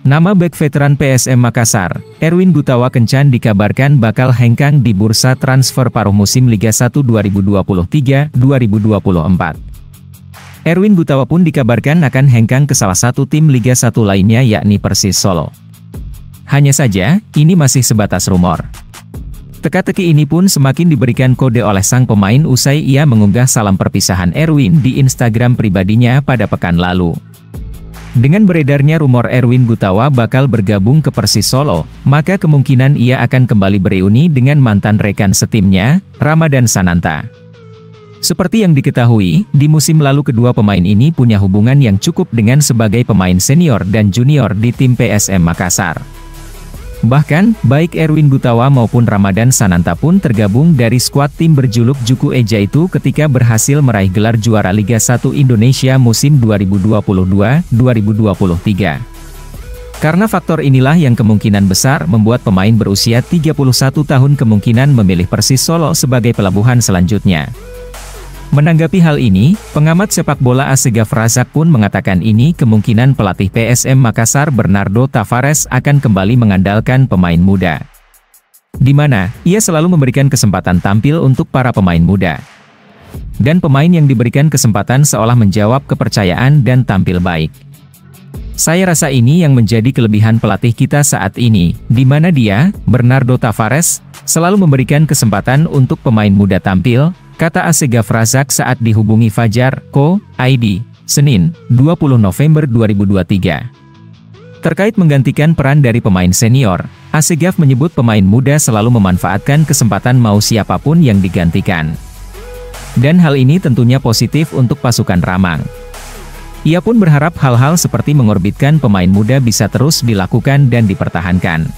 Nama bek veteran PSM Makassar, Erwin Gutawa Kencan dikabarkan bakal hengkang di bursa transfer paruh musim Liga 1 2023-2024. Erwin Gutawa pun dikabarkan akan hengkang ke salah satu tim Liga 1 lainnya yakni Persis Solo. Hanya saja, ini masih sebatas rumor. Teka-teki ini pun semakin diberikan kode oleh sang pemain usai ia mengunggah salam perpisahan Erwin di Instagram pribadinya pada pekan lalu. Dengan beredarnya rumor Erwin Gutawa bakal bergabung ke Persis Solo, maka kemungkinan ia akan kembali bereuni dengan mantan rekan setimnya, Ramadan Sananta. Seperti yang diketahui, di musim lalu kedua pemain ini punya hubungan yang cukup dengan sebagai pemain senior dan junior di tim PSM Makassar. Bahkan, baik Erwin Gutawa maupun Ramadan Sananta pun tergabung dari skuad tim berjuluk Juku Eja itu ketika berhasil meraih gelar juara Liga 1 Indonesia musim 2022-2023. Karena faktor inilah yang kemungkinan besar membuat pemain berusia 31 tahun kemungkinan memilih Persis Solo sebagai pelabuhan selanjutnya. Menanggapi hal ini, pengamat sepak bola Asegaf Razak pun mengatakan ini kemungkinan pelatih PSM Makassar Bernardo Tavares akan kembali mengandalkan pemain muda. Di mana, ia selalu memberikan kesempatan tampil untuk para pemain muda. Dan pemain yang diberikan kesempatan seolah menjawab kepercayaan dan tampil baik. Saya rasa ini yang menjadi kelebihan pelatih kita saat ini, di mana dia, Bernardo Tavares, selalu memberikan kesempatan untuk pemain muda tampil, kata Asegaf Razak saat dihubungi Fajar Co.id, Senin, 20 November 2023. Terkait menggantikan peran dari pemain senior, Asegaf menyebut pemain muda selalu memanfaatkan kesempatan mau siapapun yang digantikan. Dan hal ini tentunya positif untuk pasukan Ramang. Ia pun berharap hal-hal seperti mengorbitkan pemain muda bisa terus dilakukan dan dipertahankan.